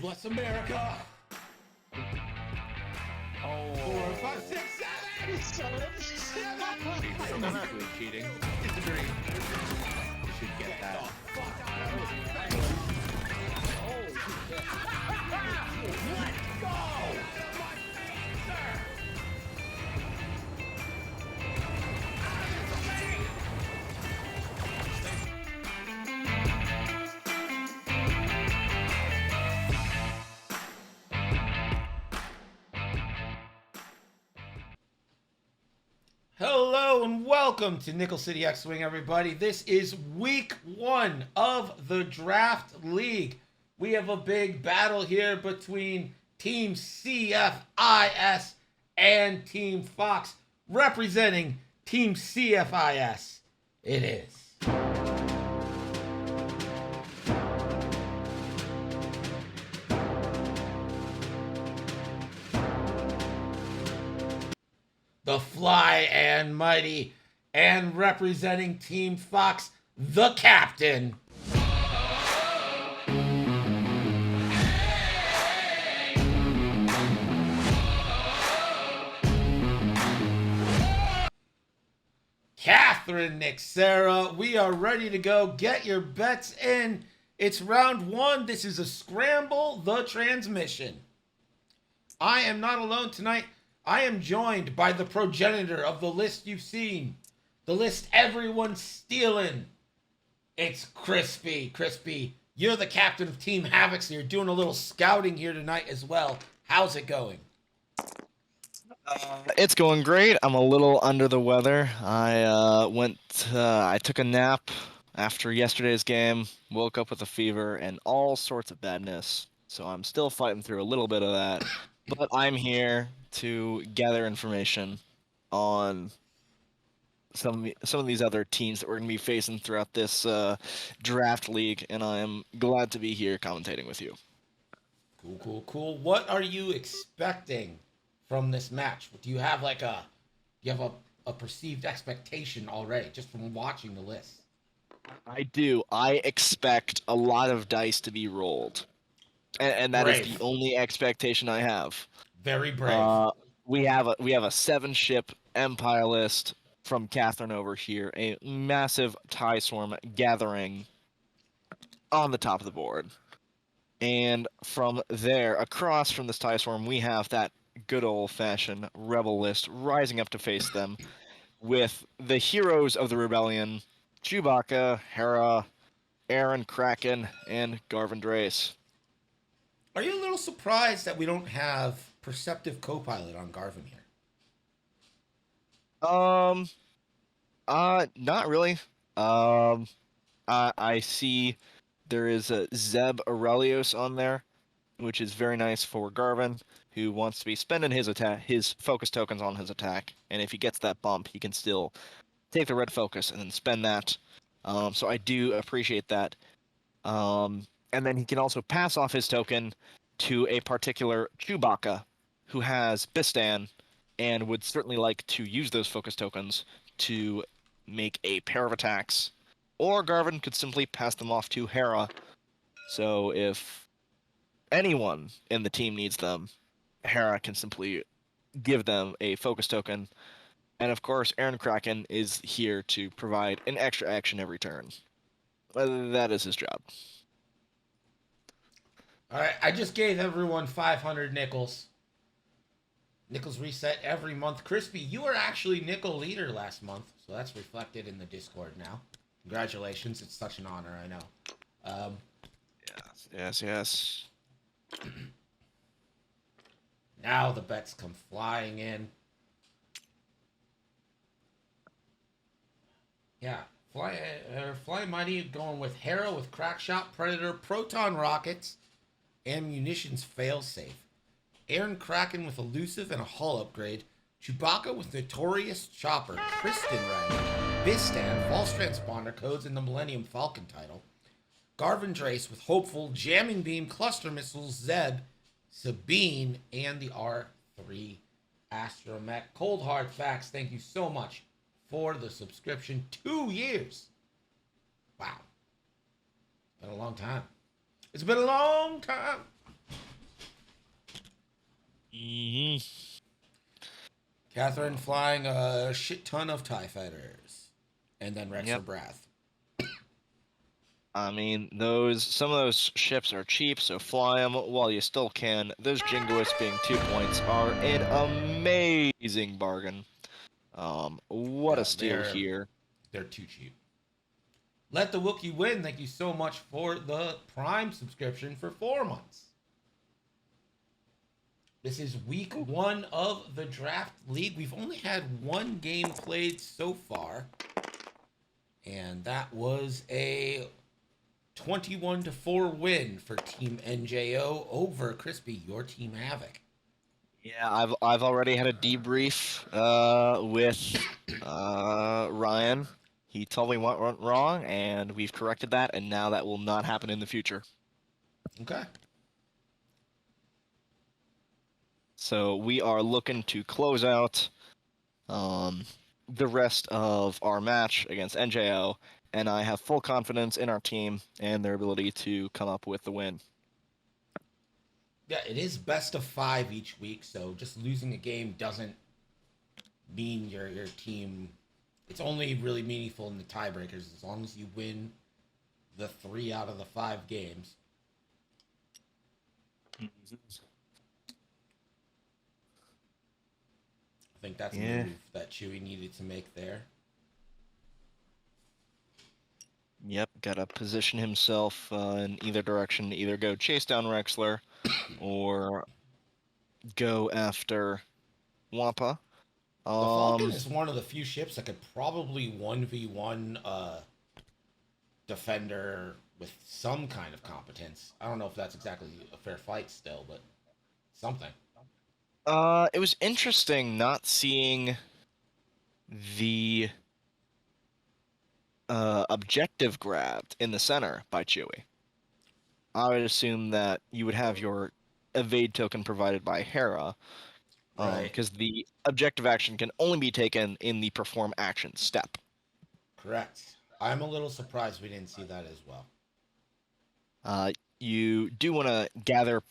bless America. Oh. 4, 5, 6, 7. That's not really cheating. Disagree. You should get that. Let's go! My feet, sir! Hello and welcome to Nickel City X-Wing, everybody. This is week 1 of the Draft League. We have a big battle here between Team CFIS and Team Fox. Representing Team CFIS, it is the FlyandMighty, and representing Team Fox, the captain, Catherine Nixera. We are ready to go. Get your bets in. It's round 1. This is a scramble the transmission. I am not alone tonight. I am joined by the progenitor of the list you've seen. The list everyone's stealing. It's Crispy. Crispy, you're the captain of Team Havoc, so you're doing a little scouting here tonight as well. How's it going? It's going great. I'm a little under the weather. I took a nap after yesterday's game, woke up with a fever and all sorts of badness. So I'm still fighting through a little bit of that. But I'm here to gather information on some of these other teams that we're going to be facing throughout this draft league, and I am glad to be here commentating with you. Cool. What are you expecting from this match? Do you have a perceived expectation already just from watching the list? I do. I expect a lot of dice to be rolled, and that is the only expectation I have. Very brave. We have a 7-ship Empire list from Catherine over here, a massive TIE swarm gathering on the top of the board. And from there, across from this TIE swarm, we have that good old-fashioned rebel list rising up to face them with the heroes of the rebellion, Chewbacca, Hera, Aaron Kraken, and Garvin Drace. Are you a little surprised that we don't have Perceptive Copilot on Garvin here? Not really. I see there is a Zeb Aurelios on there, which is very nice for Garvin, who wants to be spending his focus tokens on his attack, and if he gets that bump, he can still take the red focus and then spend that. So I do appreciate that. And then he can also pass off his token to a particular Chewbacca who has Bistan and would certainly like to use those focus tokens to make a pair of attacks. Or Garvin could simply pass them off to Hera. So if anyone in the team needs them, Hera can simply give them a focus token. And of course, Aaron Kraken is here to provide an extra action every turn. That is his job. All right, I just gave everyone 500 nickels. Nickels reset every month. Crispy, you were actually nickel leader last month, so that's reflected in the Discord now. Congratulations, it's such an honor, I know. Yes. Now the bets come flying in. Yeah, FlyandMighty going with Hera with Crackshot, Predator, Proton Rockets, and Munitions Failsafe. Aaron Kraken with Elusive and a hull upgrade. Chewbacca with Notorious Chopper, Kristen Ray, Bistan, False Transponder Codes, and the Millennium Falcon title. Garvin Drace with Hopeful, Jamming Beam, Cluster Missiles, Zeb, Sabine, and the R3 Astromech. Cold Hard Facts, thank you so much for the subscription. 2 years. Wow. Been a long time. It's been a long time. Mhm. Catherine flying a shit ton of TIE fighters. And then Rex or Yep. Brath. I mean, some of those ships are cheap, so fly them while you still can. Those Jingoists being 2 points are an amazing bargain. What a Yeah, steal here. they're too cheap. Let the Wookiee win. Thank you so much for the Prime subscription for 4 months. This is week 1 of the Draft League. We've only had one game played so far, and that was a 21-4 win for Team NJO over Crispy, your Team Havoc. Yeah, I've already had a debrief with Ryan. He told me what went wrong, and we've corrected that, and now that will not happen in the future. Okay. So we are looking to close out the rest of our match against NJO, and I have full confidence in our team and their ability to come up with the win. Yeah, it is best of 5 each week, so just losing a game doesn't mean your team. It's only really meaningful in the tiebreakers as long as you win the 3 out of the 5 games. I think that's a move that Chewie needed to make there. Yep, gotta position himself in either direction, either go chase down Rexler or go after Wampa. The Falcon is one of the few ships that could probably 1v1 defender with some kind of competence. I don't know if that's exactly a fair fight still, but something. It was interesting not seeing the objective grabbed in the center by Chewie. I would assume that you would have your evade token provided by Hera, Right. because the objective action can only be taken in the perform action step. Correct. I'm a little surprised we didn't see that as well. You do want to gather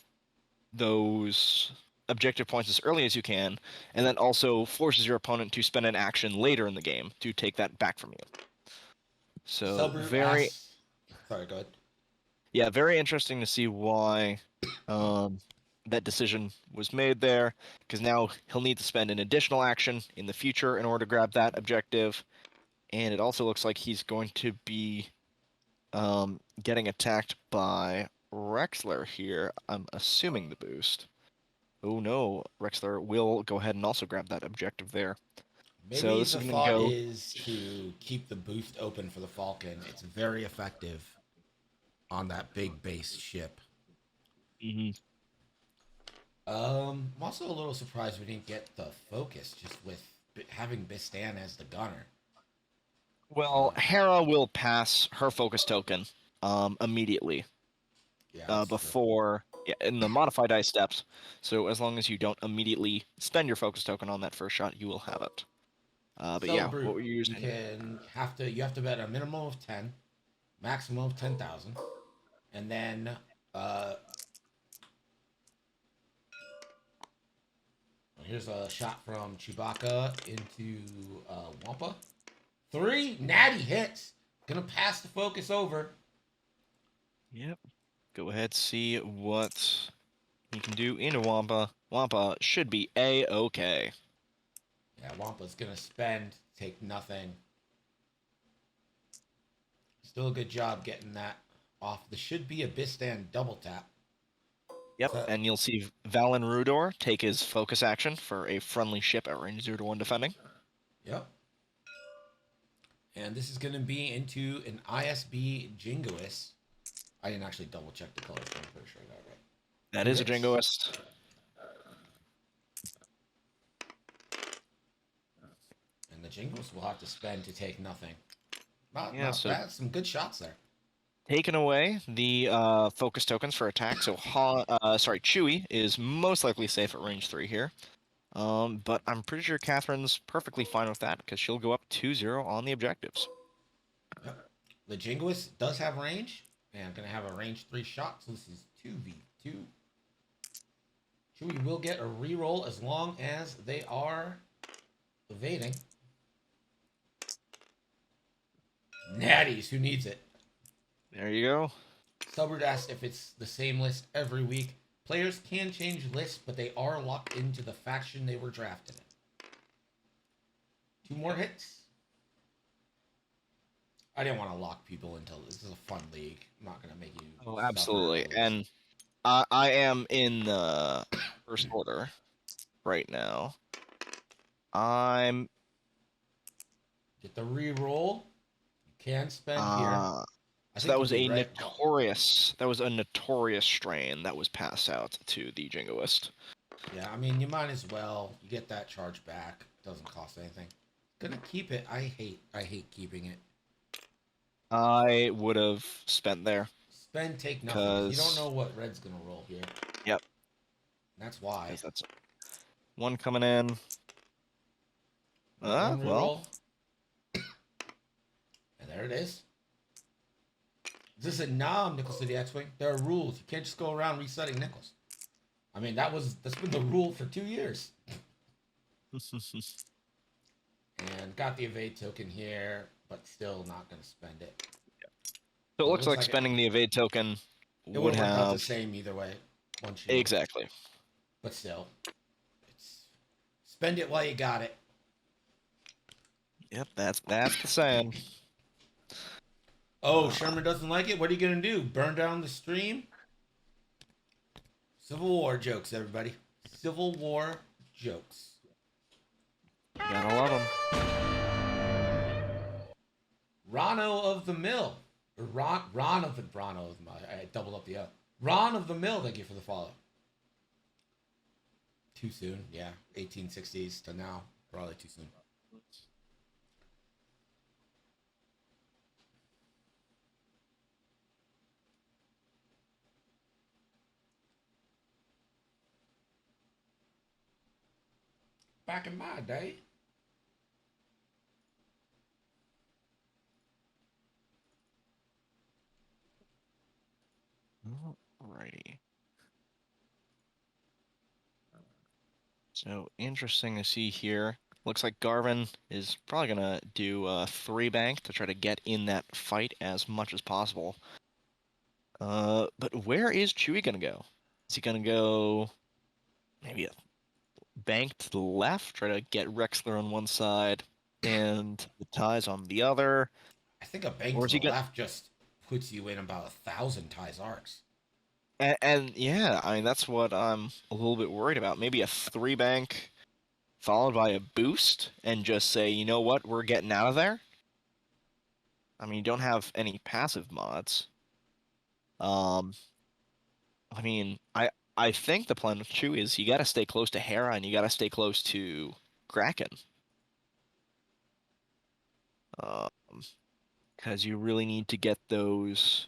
those objective points as early as you can, and that also forces your opponent to spend an action later in the game to take that back from you. So Subroot very, asks... Sorry, go ahead. yeah, very interesting to see why that decision was made there, because now he'll need to spend an additional action in the future in order to grab that objective, and it also looks like he's going to be getting attacked by Rexler here. I'm assuming the boost. Oh no, Rexler will go ahead and also grab that objective there. So Maybe this the is going to thought go. is to keep the boost open for the Falcon. It's very effective on that big base ship. Mhm. I'm also a little surprised we didn't get the focus just with having Bistan as the gunner. Well, Hera will pass her focus token immediately Yeah, that's true. before in the modified dice steps. So as long as you don't immediately spend your focus token on that first shot, you will have it. But So yeah, Brute, what were you using? you have to bet a minimum of 10, maximum of 10,000, and then here's a shot from Chewbacca into Wampa. 3 natty hits. Gonna pass the focus over. Yep. Go ahead, see what you can do into Wampa. Wampa should be A-okay. Yeah, Wampa's gonna spend, take nothing. Still a good job getting that off. This should be a Bistan double tap. Yep, So, and you'll see Valen Rudor take his focus action for a friendly ship at range 0 to 1 defending. yep. And this is going to be into an ISB Jingoist. I didn't actually double check the colors, but I'm pretty sure I got it right. That is a Jingoist. And the Jingoist will have to spend to take nothing. Not So bad. Some good shots there. taking away the focus tokens for attack. So Chewie is most likely safe at range 3 here. But I'm pretty sure Catherine's perfectly fine with that because she'll go up 2-0 on the objectives. Yep. The Jingoist does have range. And I'm going to have a range 3 shot. So this is 2v2. Chewie will get a reroll as long as they are evading. Natties, who needs it? There you go. Subbard asked if it's the same list every week. Players can change lists, but they are locked into the faction they were drafted in. 2 more hits. I didn't want to lock people until this is a fun league. I'm not going to make you. Oh, suffer absolutely. or lose. And I am in the first order right now. I'm Get the reroll. You can spend here. I so think that you'll was be a right. notorious strain that was passed out to the Jingoist. Yeah, I mean, you might as well. You get that charge back. Doesn't cost anything. Gonna keep it. I hate keeping it. I would have spent there. Spend, take nothing. 'Cause you don't Cause know what red's gonna roll here. Yep. That's why. Because that's one coming in. One Well, reroll. And there it is. This is a Nickel City X-Wing. There are rules. You can't just go around resetting nickels. I mean, that's been the rule for 2 years. And got the evade token here, but still not going to spend it. So it looks like spending the evade token it would work out the have same either way. One shield. exactly. But still, spend it while you got it. Yep, that's the saying. Oh, Sherman doesn't like it. What are you gonna do? Burn down the stream? Civil War jokes, everybody. Civil War jokes. Gotta love them. Rono of the Mill. Or Ron of the Mill. I doubled up the O. Ron of the Mill, thank you for the follow. Too soon, yeah. 1860s to now. Probably too soon. Back in my day. Alrighty. So interesting to see here. Looks like Garvin is probably gonna do a 3-bank to try to get in that fight as much as possible. But where is Chewie gonna go? Is he gonna go maybe a bank to the left, try to get Rexler on one side and the ties on the other? I think a bank Or to is the he gonna? left just puts you in about 1,000 ties arcs. And yeah, I mean that's what I'm a little bit worried about. Maybe a 3-bank followed by a boost and just say, you know what, we're getting out of there. I mean, you don't have any passive mods. I mean, I think the plan with Chewie is you got to stay close to Hera and you got to stay close to Kraken. Because you really need to get those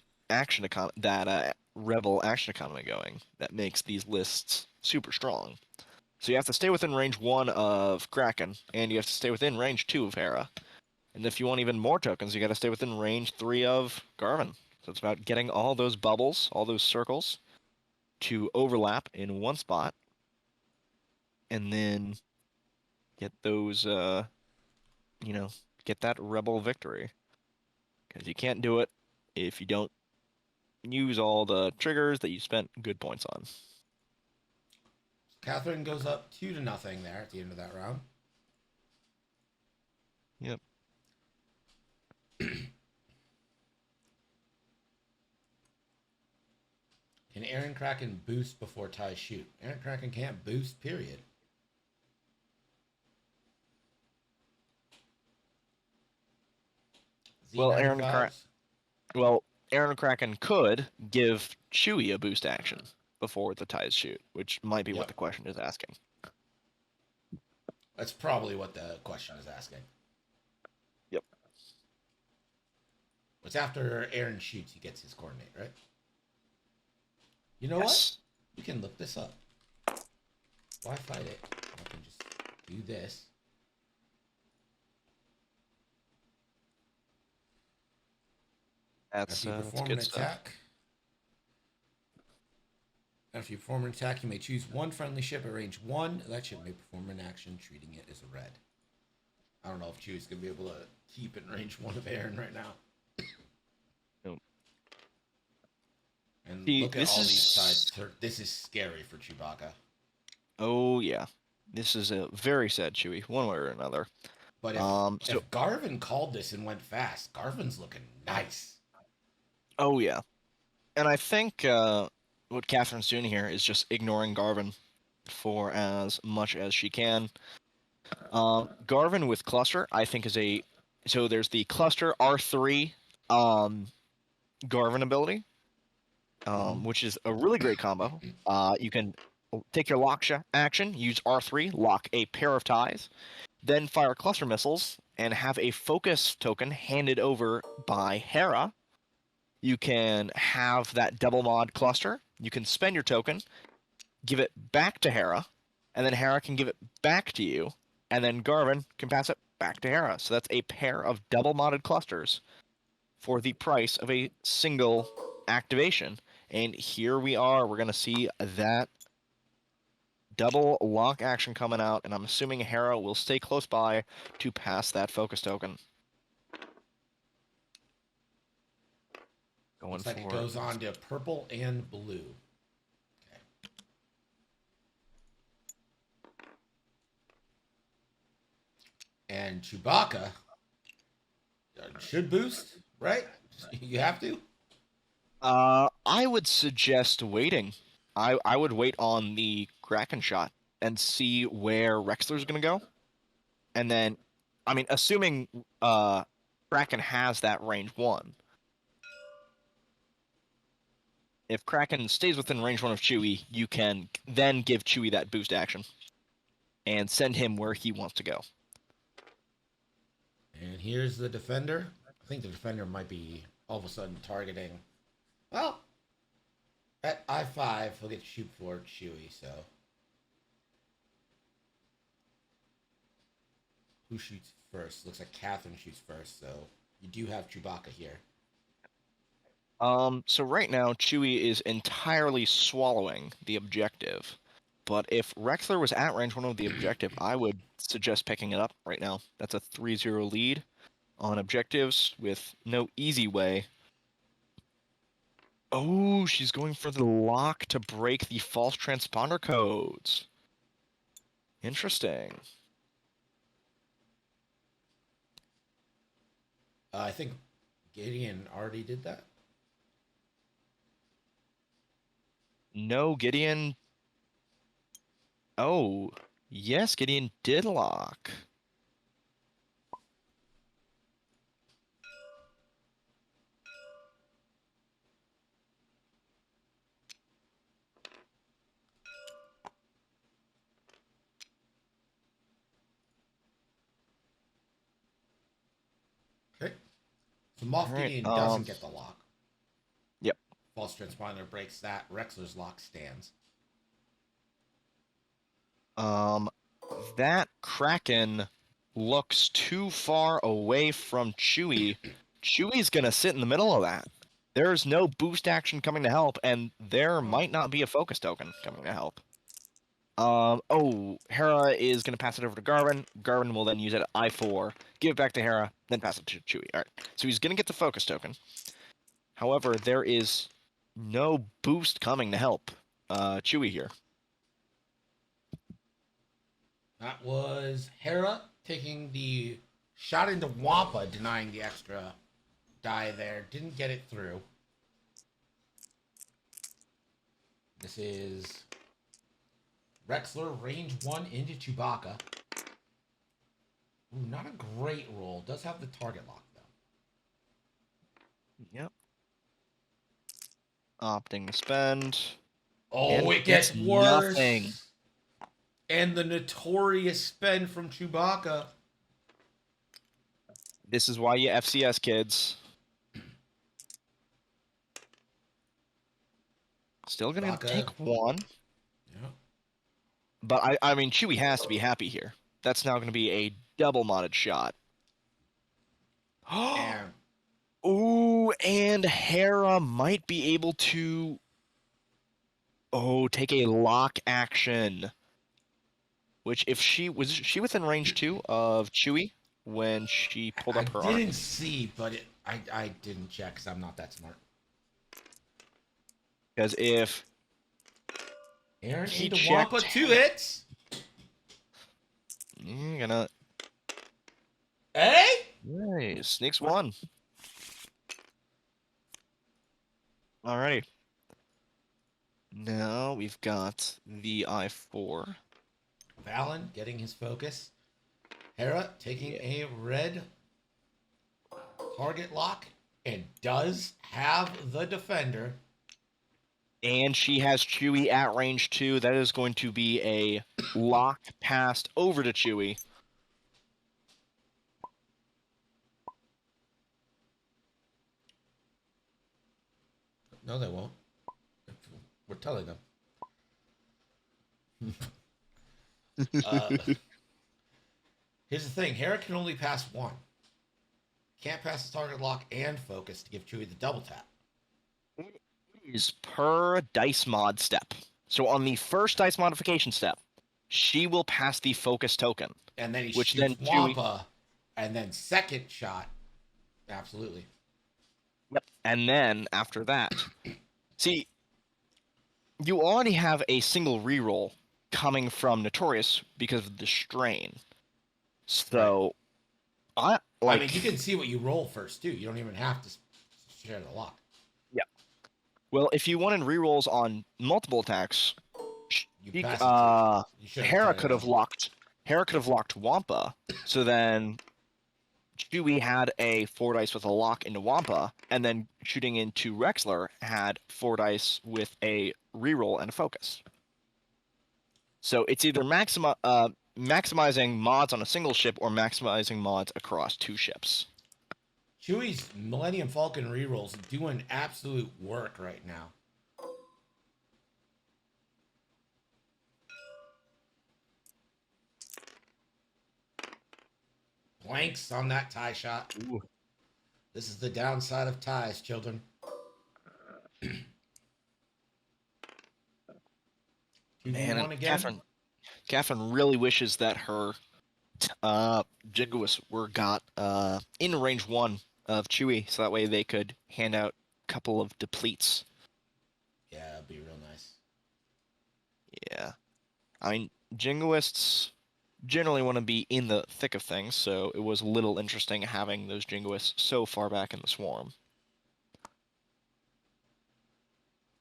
Rebel action economy going that makes these lists super strong. So you have to stay within range 1 of Kraken, and you have to stay within range 2 of Hera. And if you want even more tokens, you got to stay within range 3 of Garvin. So it's about getting all those bubbles, all those circles, to overlap in one spot, and then get those, get that Rebel victory. Because you can't do it if you don't use all the triggers that you spent good points on. Catherine goes up 2-0 there at the end of that round. Yep. Can Aaron Kraken boost before ties shoot? Aaron Kraken can't boost, period. Well, Z95s. Aaron Kraken could give Chewie a boost action before the ties shoot, which might be what the question is asking. That's probably what the question is asking. Yep. It's after Aaron shoots, he gets his coordinate, right? You know what? We can look this up. Why fight it? I can just do this. That's After you perform good an stuff. attack, After you perform an attack, you may choose one friendly ship at range 1. That ship may perform an action, treating it as a red. I don't know if Chewie's going to be able to keep in range 1 of Aaron right now. Nope. And See, look at this all is- these sides. This is scary for Chewbacca. Oh yeah, this is a very sad Chewie, one way or another. But if Garvin called this and went fast, Garvin's looking nice. Oh yeah, and I think what Catherine's doing here is just ignoring Garvin for as much as she can. Garvin with cluster, I think, is a so there's the cluster R3 Garvin ability, which is a really great combo. You can take your lock action, use R3, lock a pair of ties, then fire cluster missiles and have a focus token handed over by Hera. You can have that double mod cluster. You can spend your token, give it back to Hera, and then Hera can give it back to you, and then Garvin can pass it back to Hera. So that's a pair of double modded clusters for the price of a single activation. And here we are. We're going to see that double lock action coming out, and I'm assuming Hera will stay close by to pass that focus token. Going Looks like for it goes on to purple and blue. Okay. And Chewbacca should boost, right? You have to. I would suggest waiting. I would wait on the Kraken shot and see where Rexler's gonna go, and then, I mean, assuming Kraken has that range 1. If Kraken stays within range 1 of Chewie, you can then give Chewie that boost action and send him where he wants to go. And here's the defender. I think the defender might be all of a sudden targeting. Well, at I5, he'll get to shoot for Chewie, so. Who shoots first? Looks like Catherine shoots first, so you do have Chewbacca here. So right now, Chewie is entirely swallowing the objective. But if Rexler was at range 1 of the objective, I would suggest picking it up right now. That's a 3-0 lead on objectives with no easy way. Oh, she's going for the lock to break the false transponder codes. Interesting. I think Gideon already did that. No, Gideon. Oh, yes, Gideon did lock. Okay. So Moff All right, Gideon doesn't get the lock. Yep. False transponder breaks that. Rexler's lock stands. That Kraken looks too far away from Chewie. Chewie's gonna sit in the middle of that. There's no boost action coming to help, and there might not be a focus token coming to help. Oh, Hera is gonna pass it over to Garvin. Garvin will then use it at I4, give it back to Hera, then pass it to Chewie. Alright, so he's gonna get the focus token. However, there is no boost coming to help Chewie here. That was Hera taking the shot into Wampa, denying the extra die there. Didn't get it through. This is Rexler, range 1 into Chewbacca. Ooh, not a great roll. Does have the target lock, though. Yep. Opting to spend. Oh, And it gets gets worse. nothing. And the notorious spend from Chewbacca. This is why you FCS, kids. Still gonna Chewbacca. take 1. Yeah. But I mean, Chewie has to be happy here. That's now gonna be a double modded shot. And Ooh, and Hera might be able to. Oh, take a lock action. Which, if she was she within range 2 of Chewie when she pulled I up her arc? didn't see, but I didn't check because I'm not that smart. Because if Aaron he into checked, Wampa, 2 hits. gonna Hey? hey, sneaks 1. Alrighty. Now we've got the I-4. Valen getting his focus. Hera taking a red target lock and does have the defender. And she has Chewie at range 2. That is going to be a lock passed over to Chewie. No, they won't. We're telling them. Here's the thing. Hera can only pass 1. Can't pass the target lock and focus to give Chewie the double tap. Is per dice mod step. So on the first dice modification step, she will pass the focus token. And then he Which shoots then Chewie- Wampa, and then second shot. Absolutely. Yep. And then after that, see, you already have a single reroll coming from Notorious because of the strain. So, I mean, you can see what you roll first too. You don't even have to share the lock. Yeah. Well, if you wanted rerolls on multiple attacks, You pass it to you should've Hera cut it could have out. locked. Hera could have locked Wampa. So then, Chewie had a 4 dice with a lock into Wampa, and then shooting into Rexler had 4 dice with a reroll and a focus. So it's either maximizing mods on a single ship or maximizing mods across 2 ships. Chewie's Millennium Falcon rerolls doing absolute work right now. Blanks on that tie shot. Ooh. This is the downside of ties, children. Man, 2v1 and again. Catherine really wishes that her Jingoists were got in range 1 of Chewie, so that way they could hand out a couple of depletes. Yeah, that'd be real nice. Yeah. I mean, Jingoists generally want to be in the thick of things, so it was a little interesting having those Jingoists so far back in the swarm.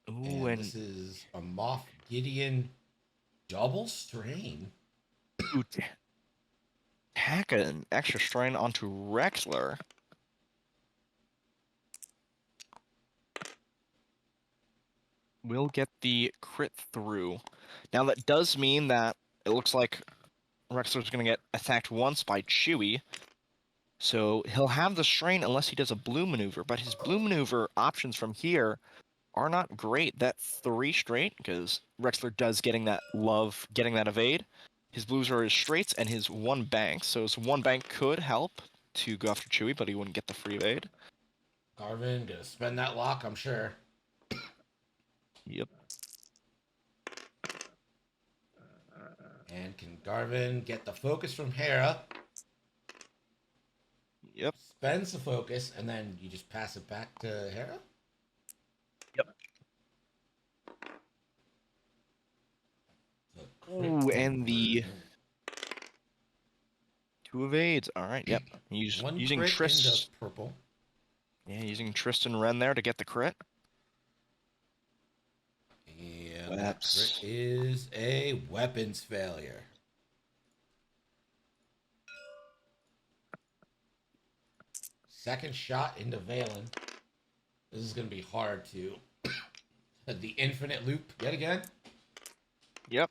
Ooh, And this is a Moff Gideon double strain. Ooh, tack an extra strain onto Rexler. We'll get the crit through. Now that does mean that it looks like Rexler's going to get attacked once by Chewie. So he'll have the strain unless he does a blue maneuver, but his blue maneuver options from here are not great. That 3 straight, because Rexler does getting that evade. His blues are his straights and his 1 bank, so his 1 bank could help to go after Chewie, but he wouldn't get the free evade. Garvin gonna spend that lock, I'm sure. Yep. And can Garvin get the focus from Hera? Yep. Spends the focus, and then you just pass it back to Hera? Yep. Ooh, and the 2 evades. All right. Yep. He's One using crit Tris. into purple. Yeah, using Tristan Wren there to get the crit. And that crit is a weapons failure. Second shot into Valen. This is going to be hard to... the infinite loop yet again. Yep.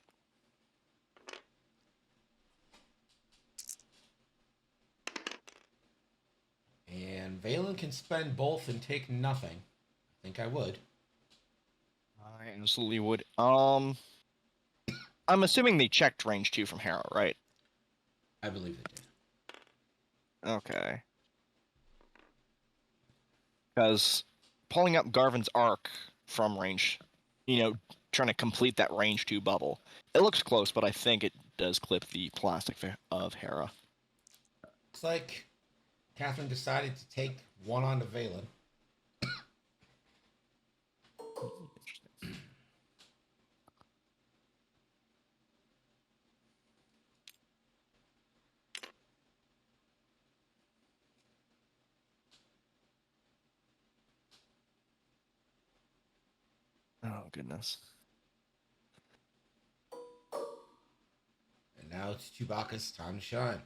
And Valen can spend both and take nothing. I think I would. I absolutely would. I'm assuming they checked range 2 from Hera, right? I believe they did. Okay. Because pulling up Garvin's arc from range, trying to complete that range 2 bubble. It looks close, but I think it does clip the plastic of Hera. Looks like Catherine decided to take one on to Valen. Interesting. Oh, goodness. And now it's Chewbacca's time to shine.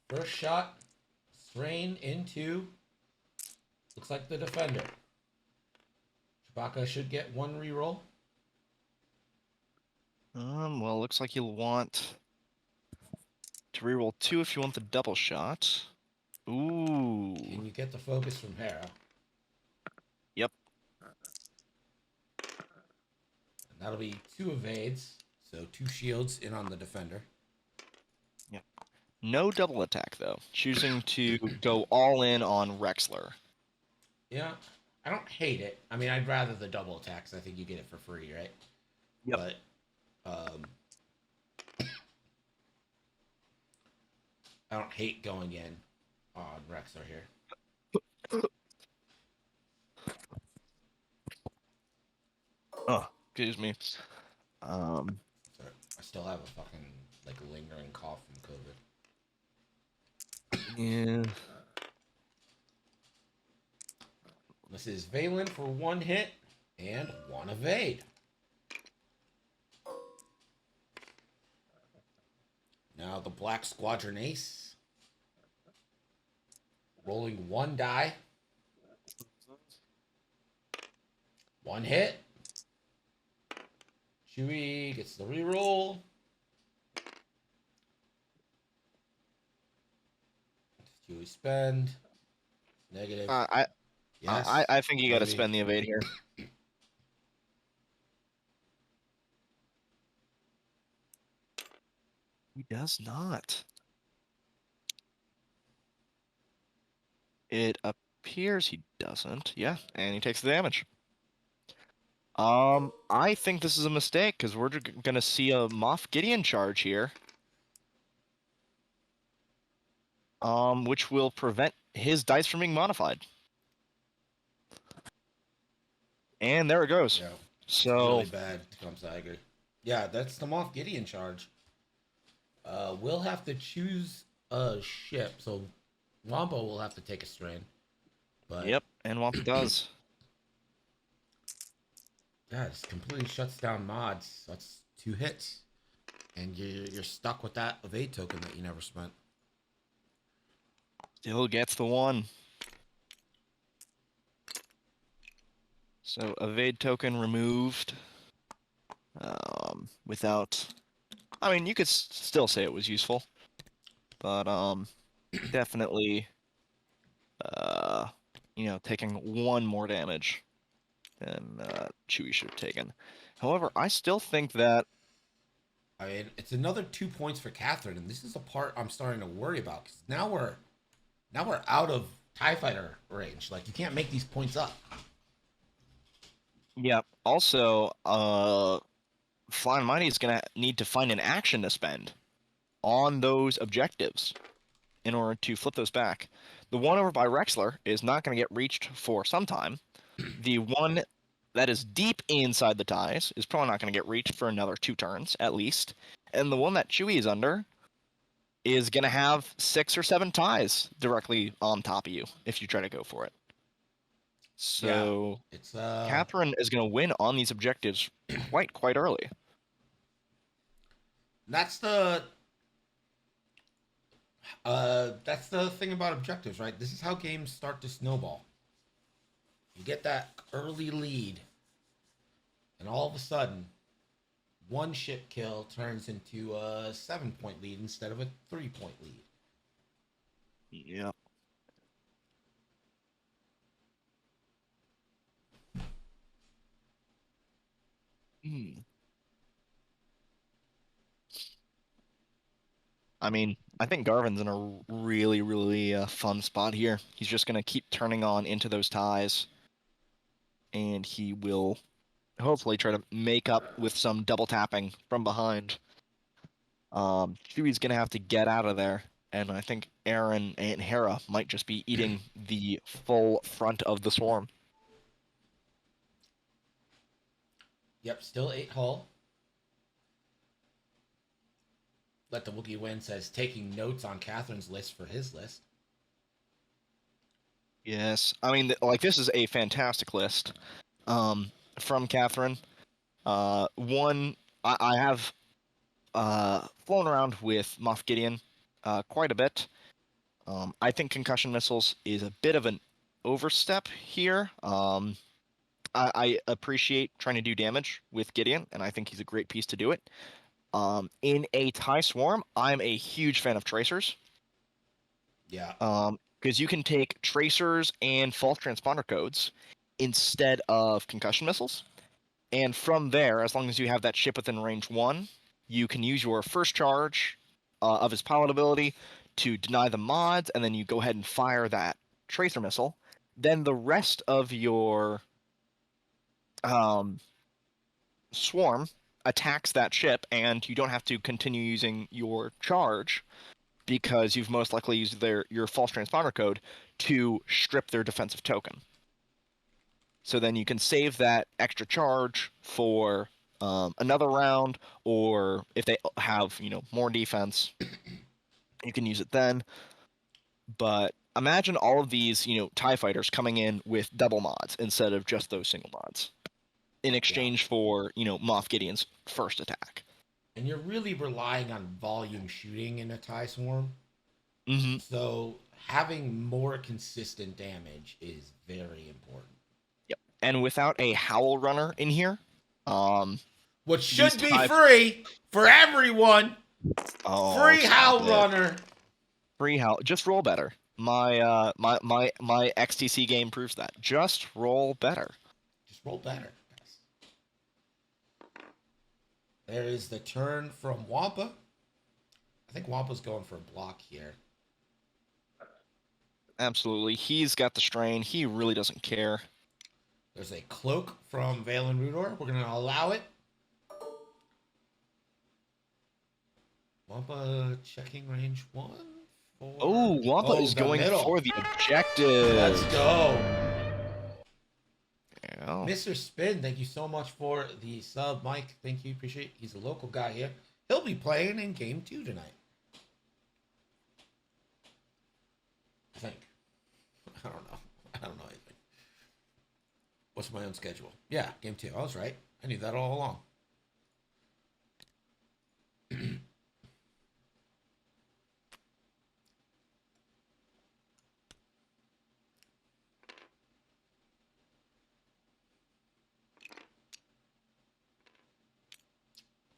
First shot, strain into, looks like the defender. Chewbacca should get one reroll. Well, looks like you'll want to reroll 2 if you want the double shot. Ooh. Can you get the focus from Hera? Yep. And that'll be 2 evades, so 2 shields in on the defender. Yep. No double attack, though. Choosing to go all in on Rexler. Yeah, I don't hate it. I mean, I'd rather the double attacks. I think you get it for free, right? Yep. But, I don't hate going in on Rexler here. Oh, excuse me. Sorry, I still have a fucking, like, lingering cough from COVID. Yeah. This is Valen for 1 hit and 1 evade. Now the Black Squadron Ace. Rolling 1 die. 1 hit. Chewie gets the reroll. Chewie spend. Negative. Yes. I think you got to maybe. spend the evade here. He does not. It appears he doesn't. Yeah, and he takes the damage. I think this is a mistake because we're gonna see a Moff Gideon charge here. Which will prevent his dice from being modified. And there it goes. Yeah. So Really bad comes I agree. Yeah, that's the Moff Gideon charge. We'll have to choose a ship, so Wampo will have to take a strain. But yep, and Wampa does. yeah, it completely shuts down mods. That's 2 hits, and you're stuck with that evade token that you never spent. Still gets the 1. So evade token removed. Without, I mean, you could still say it was useful, but definitely, taking 1 more damage than Chewie should have taken. However, I still think that. I mean, it's another 2 points for Catherine, and this is the part I'm starting to worry about because now we're out of TIE Fighter range. Like, you can't make these points up. Yeah. Also, FlyandMighty is gonna need to find an action to spend on those objectives in order to flip those back. The one over by Rexler is not going to get reached for some time. The one that is deep inside the ties is probably not going to get reached for another 2 turns at least. And the one that Chewie is under is going to have 6 or 7 ties directly on top of you if you try to go for it. So yeah, it's Catherine is going to win on these objectives quite early. That's the thing about objectives, right? This is how games start to snowball. You get that early lead, and all of a sudden, 1 ship kill turns into a 7-point lead instead of a 3-point lead. Yep. I mean, I think Garvin's in a really fun spot here. He's just going to keep turning on into those ties. and he will hopefully try to make up with some double tapping from behind. Chewie's gonna have to get out of there, and I think Aaron and Hera might just be eating the full front of the swarm. Yep, still 8 hull. Let the Wookiee win says taking notes on Catherine's list for his list. Yes, I mean, like, this is a fantastic list from Catherine. I have flown around with Moff Gideon quite a bit. I think concussion missiles is a bit of an overstep here. I appreciate trying to do damage with Gideon, and I think he's a great piece to do it. In a TIE Swarm, I'm a huge fan of Tracers. Yeah. Because you can take Tracers and false transponder codes instead of concussion missiles. And from there, as long as you have that ship within range 1, you can use your first charge of his pilot ability to deny the mods, and then you go ahead and fire that Tracer missile. Then the rest of your swarm attacks that ship, and you don't have to continue using your charge because you've most likely used your false transponder code to strip their defensive token. So then you can save that extra charge for another round, or if they have more defense, you can use it then. But imagine all of these TIE fighters coming in with double mods instead of just those single mods in exchange for Moff Gideon's first attack. And you're really relying on volume shooting in a TIE Swarm. Mm-hmm. So having more consistent damage is very important. Yep. And without a Howl Runner in here, which should be free for everyone. Oh, free Howl Runner. Free Howl. Just roll better. My XTC game proves that. Just roll better. Just roll better. There is the turn from Wampa. I think Wampa's going for a block here. Absolutely. He's got the strain. He really doesn't care. There's a cloak from Valen Rudor. We're going to allow it. Wampa checking range 1. Wampa is going for the objective. Let's go. Yeah. Mr. Spin, thank you so much for the sub. Mike, thank you. Appreciate it. He's a local guy here. He'll be playing in game 2 tonight. I think. I don't know. I don't know anything. What's my own schedule? Yeah, game 2. I was right. I knew that all along.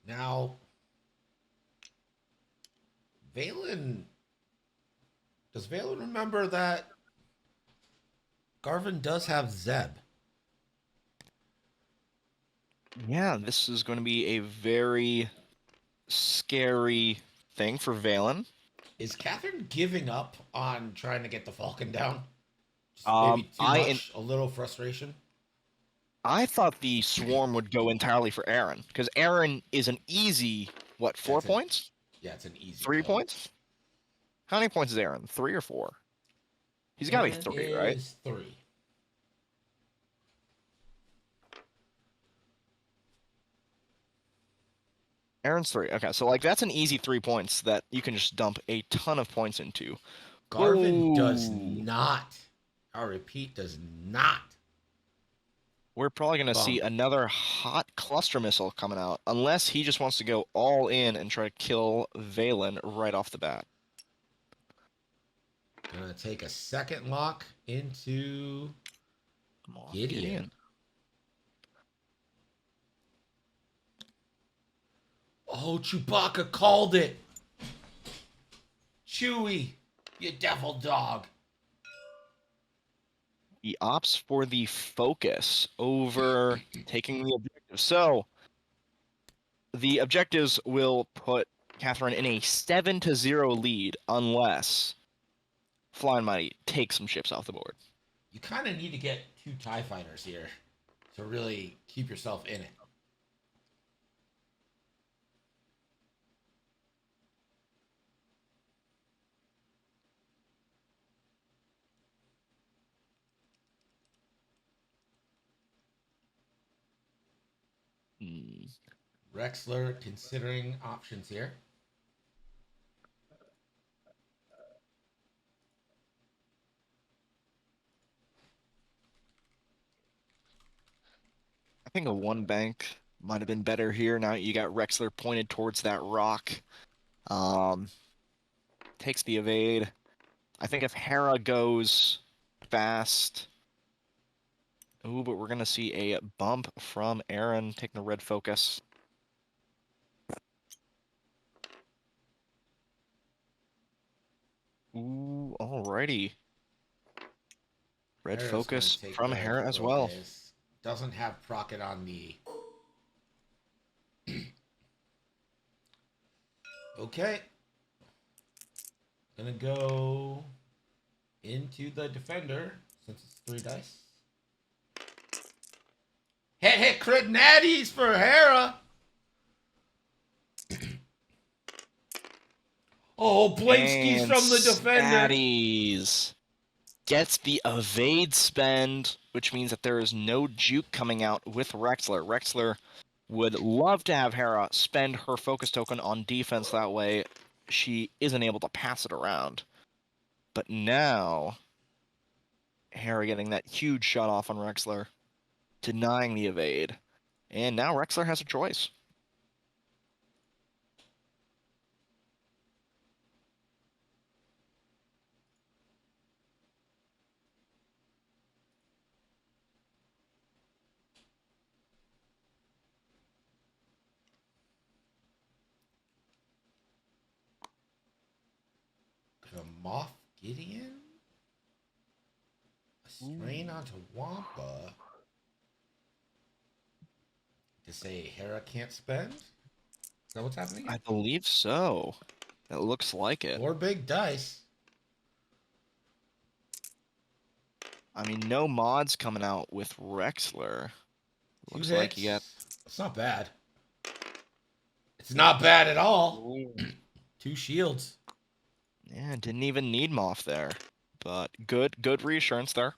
Now, Valen, does Valen remember that Garvin does have Zeb? Yeah, this is going to be a very scary thing for Valen. Is Catherine giving up on trying to get the Falcon down? Just maybe too much, a little frustration? I thought the swarm would go entirely for Aaron, because Aaron is an easy, 4 points? Yeah, it's an easy 3 points? How many points is Aaron? 3 or 4? He's got to be 3, right? 3. Aaron's 3. Okay, so that's an easy 3 points that you can just dump a ton of points into. Garvin does not. I repeat, does not. We're probably going to see another hot cluster missile coming out, unless he just wants to go all in and try to kill Valen right off the bat. Gonna take a second lock into Gideon. Oh, Chewbacca called it. Chewie, you devil dog. He opts for the focus over taking the objective. So the objectives will put Catherine in a 7-0 lead unless FlyandMighty takes some ships off the board. You kind of need to get 2 TIE fighters here. to really keep yourself in it. Hmm. Rexler considering options here. I think a one bank might have been better here. Now you got Rexler pointed towards that rock. Um, Takes the evade. I think if Hera goes fast. Ooh, but we're gonna see a bump from Aaron taking a red focus. Ooh, alrighty. Red Hera's going to focus take from red Hera as well. focus. Doesn't have Procket on the... Okay. Gonna go into the defender since it's 3 dice. Hit crit natties for Hera. Oh, Blinkskis And from the defender. Snatties gets the evade spend, which means that there is no juke coming out with Rexler. Rexler would love to have Hera spend her focus token on defense, that way she isn't able to pass it around. But now, Hera getting that huge shot off on Rexler, denying the evade. And now Rexler has a choice. Gonna Moth Gideon? A strain onto Wampa? To say Hera can't spend? Is that what's happening here? I believe so. It looks like it. 4 big dice. I mean, no mods coming out with Rexler. 2 Looks hits. like you got... It's not bad. It's not bad at all. Ooh. 2 shields. Yeah, didn't even need Moth there. But good reassurance there.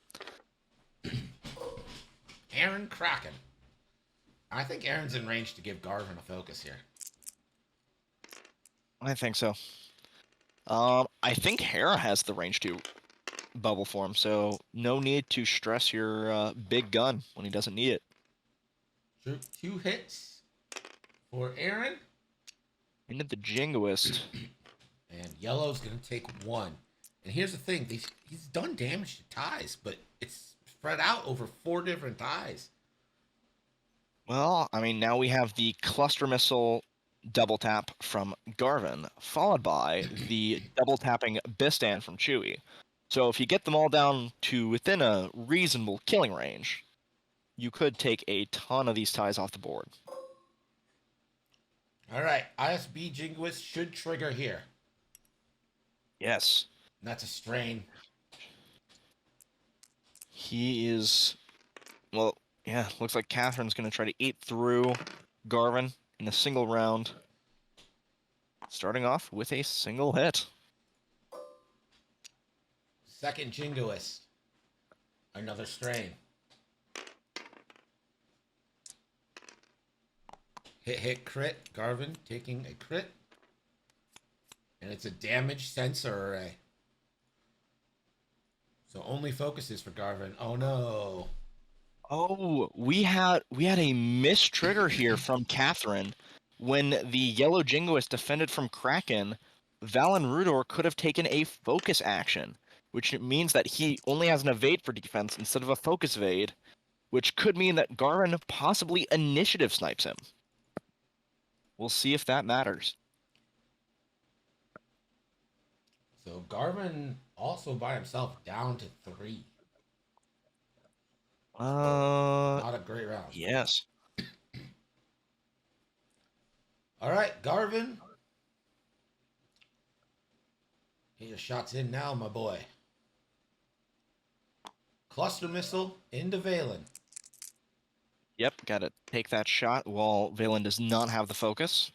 Aaron Kraken. I think Aaron's in range to give Garvin a focus here. I think so. I think Hera has the range to bubble form, so no need to stress your big gun when he doesn't need it. True. 2 hits for Aaron. Into the Jingoist. And yellow's going to take 1. And here's the thing. He's done damage to ties, but it's spread out over 4 different ties. Well, I mean, now we have the cluster missile double tap from Garvin, followed by the double tapping Bistan from Chewie. So if you get them all down to within a reasonable killing range, you could take a ton of these ties off the board. All right. ISB Jingoist should trigger here. Yes. And that's a strain. He is... Well, yeah, looks like Catherine's going to try to eat through Garvin in a single round. Starting off with a single hit. Second Jingoist. Another strain. Hit crit. Garvin taking a crit. And it's a damage sensor array. So only focuses for Garvin. Oh no. Oh, we had a missed trigger here from Catherine. When the yellow Jingoist defended from Kraken, Valen Rudor could have taken a focus action, which means that he only has an evade for defense instead of a focus evade, which could mean that Garvin possibly initiative snipes him. We'll see if that matters. So Garvin also by himself down to 3. Not a great round. Yes. All right, Garvin. Get your shots in now, my boy. Cluster missile into Valen. Yep, gotta take that shot while Valen does not have the focus.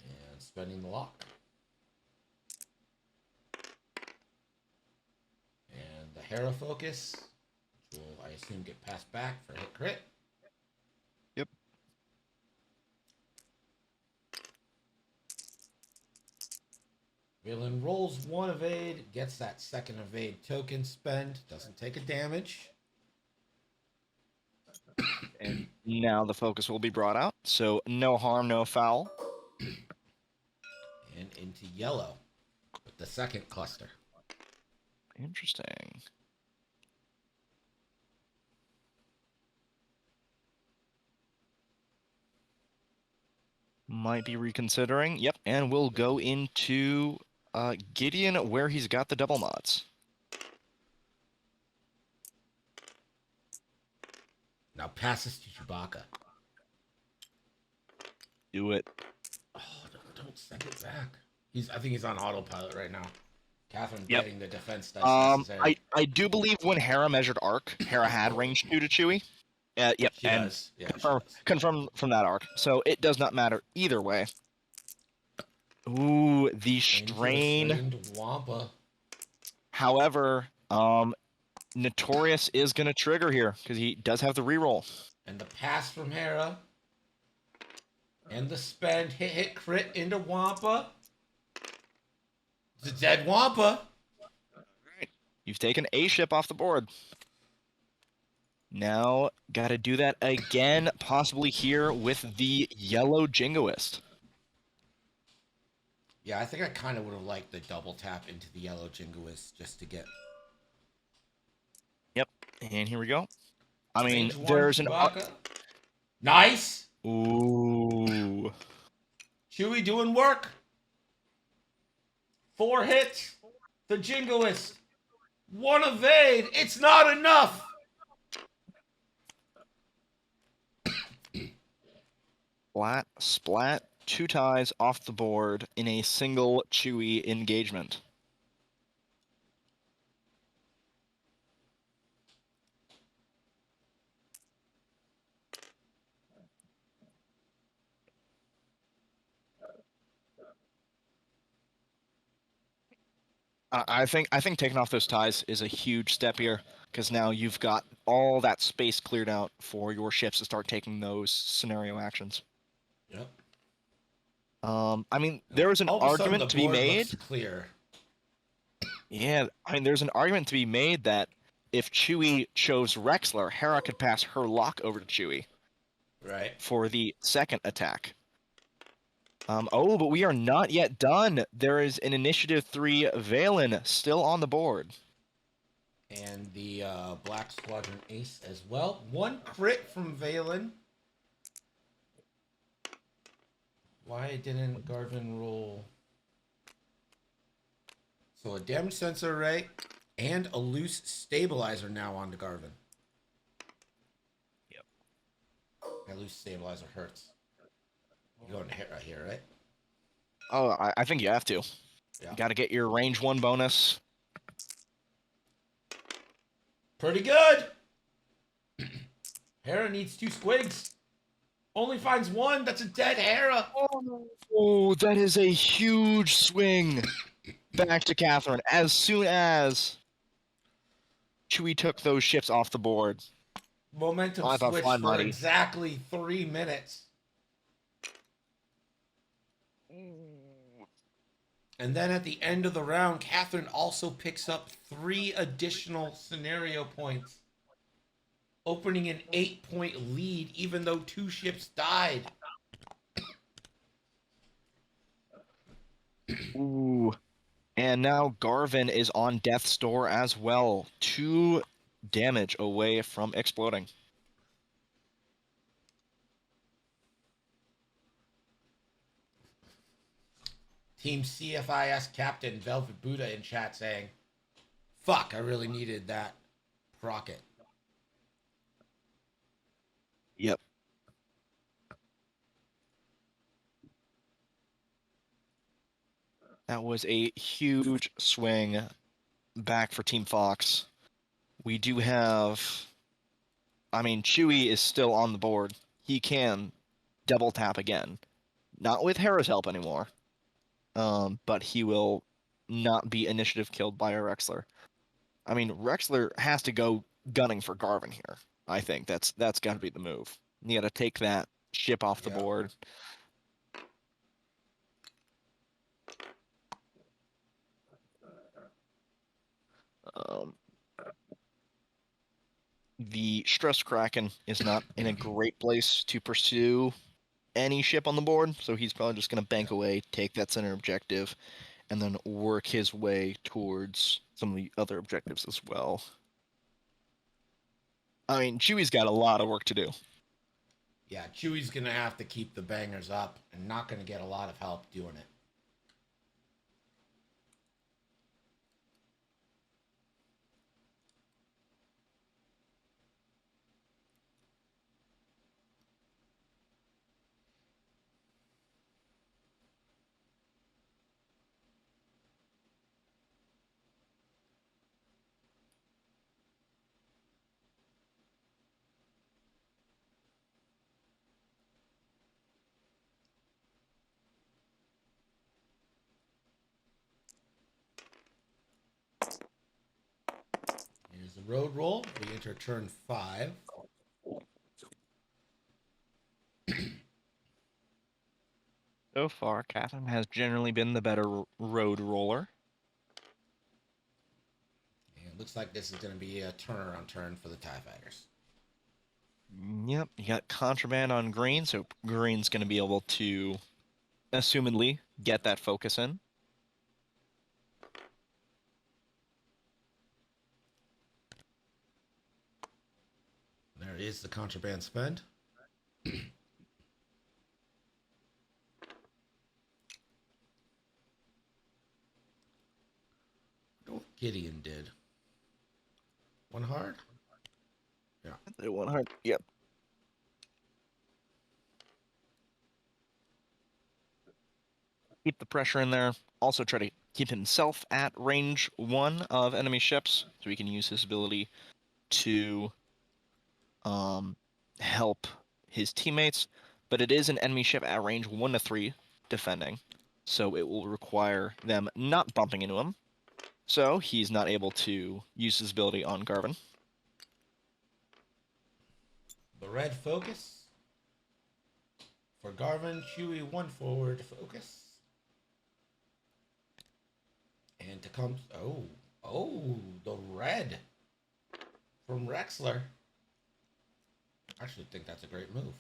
And spending the lock. And the Hera focus, which will, I assume, get passed back for hit crit. Yep. Valen rolls 1 evade, gets that second evade token spend, doesn't take a damage. And now the focus will be brought out, so no harm, no foul. And into yellow with the second cluster. Interesting. Might be reconsidering. Yep, and we'll go into Gideon where he's got the double mods. Now pass this to Chewbacca. Do it. Oh, don't send it back. I think he's on autopilot right now. Catherine Yep. getting the defense dice necessary. I do believe when Hera measured arc, Hera had range 2 to Chewie. Yep, She and does. Yeah, confirm from that arc. So it does not matter either way. Ooh, the strain. Into Wampa. However, Notorious is going to trigger here because he does have the reroll. And the pass from Hera. And the spend, hit, crit into Wampa. It's a dead Wampa. Right. You've taken a ship off the board. Now, got to do that again, possibly here with the yellow Jingoist. Yeah, I think I kind of would have liked the double tap into the yellow Jingoist just to get... Yep, and here we go. I mean, Range 1, there's an... Chewbacca. Nice! Ooh. Chewie doing work. 4 hits. The Jingoist. 1 evade. It's not enough. Flat, splat, 2 ties off the board in a single Chewie engagement. I think taking off those ties is a huge step here because now you've got all that space cleared out for your ships to start taking those scenario actions. Yep. I mean, there is an argument to be made. Clear. Yeah, I mean, there's an argument to be made that if Chewie chose Rexler, Hera could pass her lock over to Chewie. Right. For the second attack. Oh, but we are not yet done. There is an Initiative 3 Valen still on the board. And the Black Squadron Ace as well. 1 crit from Valen. Why didn't Garvin roll? So a damage sensor array and a loose stabilizer now onto Garvin. Yep. That loose stabilizer hurts. You're going to hit right here, right? Oh, I think you have to. Yeah. Got to get your range 1 bonus. Pretty good. Hera needs 2 squigs. Only finds 1. That's a dead Hera. Oh, that is a huge swing back to Catherine as soon as Chewie took those ships off the board. Momentum I thought switch for FlyandMighty. exactly 3 minutes. And then at the end of the round, Catherine also picks up 3 additional scenario points, opening an 8-point lead, even though 2 ships died. Ooh. And now Garvin is on death's door as well. 2 damage away from exploding. Team CFIS Captain Velvet Buddha in chat saying, fuck, I really needed that rocket. Yep. That was a huge swing back for Team Fox. We do have I mean, Chewie is still on the board. He can double tap again. Not with Hera's help anymore. But he will not be initiative killed by a Rexler. I mean, Rexler has to go gunning for Garvin here. I think that's got to be the move. You got to take that ship off the Yeah. board. Um, the Stress Kraken is not in a great place to pursue any ship on the board, so he's probably just going to bank away, take that center objective, and then work his way towards some of the other objectives as well. I mean, Chewie's got a lot of work to do. Yeah, Chewie's going to have to keep the bangers up and not going to get a lot of help doing it. Here's the road roll. We enter turn 5. So far, Catherine has generally been the better road roller. And it looks like this is going to be a turnaround turn for the TIE Fighters. Yep, you got contraband on green, so green's going to be able to, assumedly, get that focus in. There is the contraband spend. What Gideon did. One hard? Yeah. They 100. Yep. Keep the pressure in there. Also try to keep himself at range 1 of enemy ships, so he can use his ability to help his teammates. But it is an enemy ship at range 1 to 3 defending, so it will require them not bumping into him. So he's not able to use his ability on Garvin. The red focus. For Garvin, Chewie 1 forward focus. And to come... Oh, the red from Rexler. I actually think that's a great move.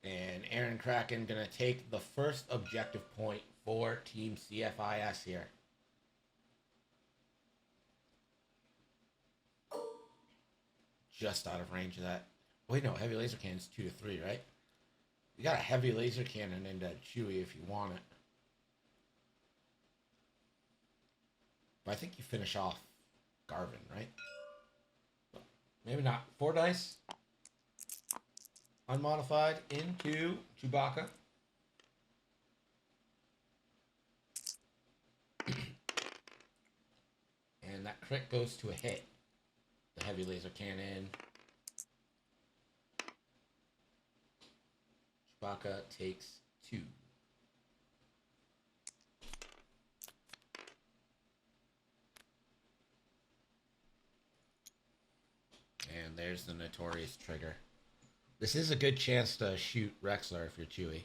And Aaron Kraken going to take the first objective point for Team CFIS here. Just out of range of that. Wait, no, heavy laser cannon's 2 to 3, right? You got a heavy laser cannon into Chewie if you want it. But I think you finish off Garvin, right? Maybe not. 4 dice. Unmodified into Chewbacca. And that crit goes to a hit. The heavy laser cannon. Chewbacca takes 2. And there's the notorious trigger. This is a good chance to shoot Rexler if you're Chewie.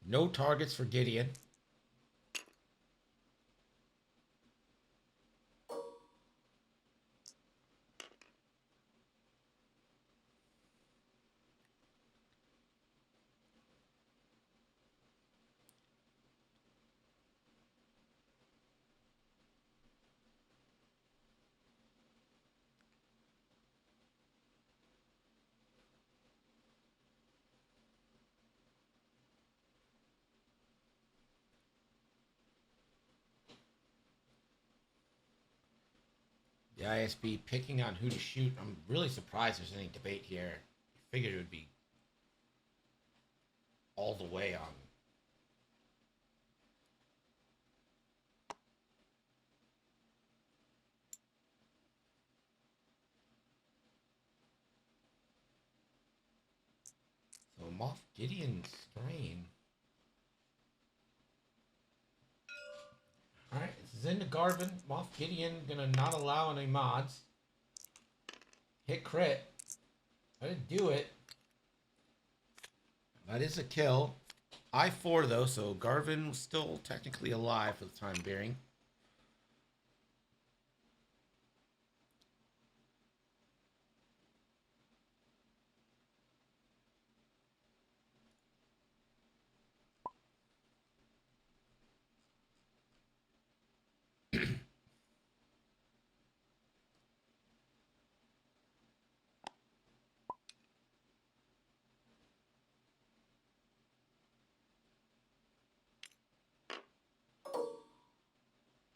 No targets for Gideon. The ISB picking on who to shoot. I'm really surprised there's any debate here. Figured it would be all the way on. So Moff Gideon Strain. Alright, this is into Garvin. Moff Gideon gonna not allow any mods. Hit crit. I didn't do it. That is a kill. I-4 though, so Garvin was still technically alive for the time being.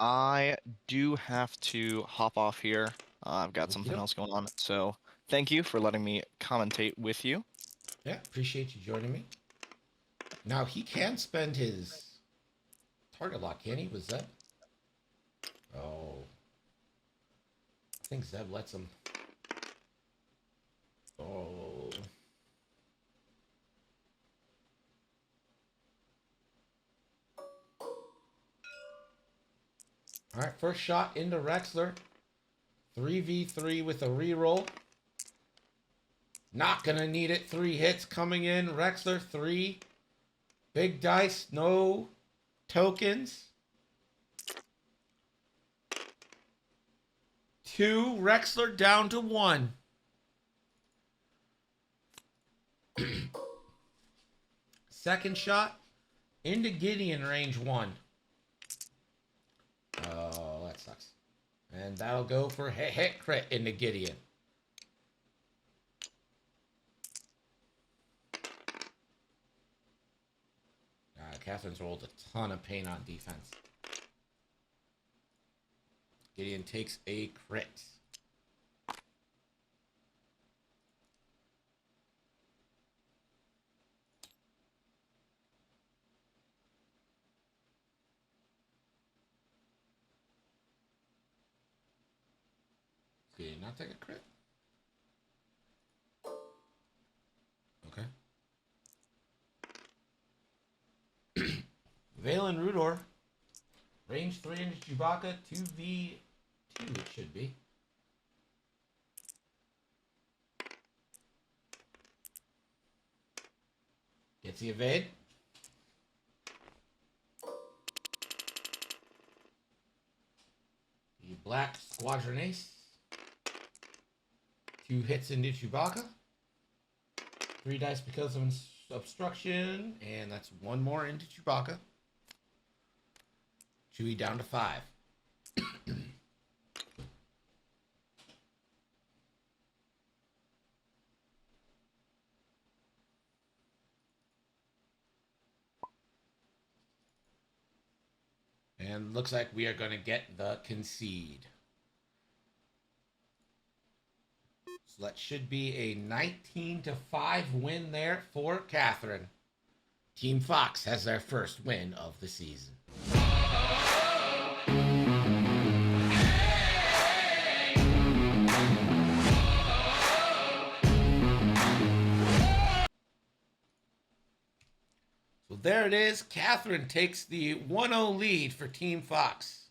I do have to hop off here. I've got something else going on. So thank you for letting me commentate with you. Yeah, appreciate you joining me. Now he can spend his target lock, can he? Was that? Oh. I think Zeb lets him. Oh. Alright, first shot into Rexler. 3v3 with a reroll. Not gonna need it. 3 hits coming in. Rexler, 3. Big dice, no tokens. 2. Rexler down to 1. Second shot into Gideon, range 1. Oh, that sucks. And that'll go for hit crit into Gideon. Catherine's rolled a ton of pain on defense. Gideon takes a crit. Did not take a crit? Okay. Valen Rudor. Range 3 into Chewbacca. 2v2 it should be. Gets the evade. The Black Squadron Ace. 2 hits into Chewbacca. 3 dice because of obstruction. And that's 1 more into Chewbacca. Chewie down to 5. And looks like we are going to get the concede. So that should be a 19-5 win there for Catherine. Team Fox has their first win of the season. So there it is. Catherine takes the 1-0 lead for Team Fox.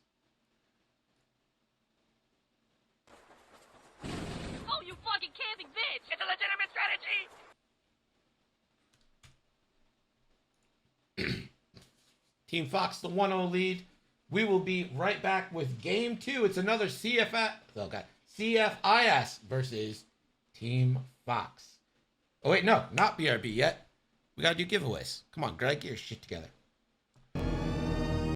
Oh, you fucking camping bitch! It's a legitimate strategy! Team Fox, the 1-0 lead. We will be right back with Game 2. It's another CFIS versus Team Fox. Oh, wait, no, not BRB yet. We got to do giveaways. Come on, Greg, get your shit together.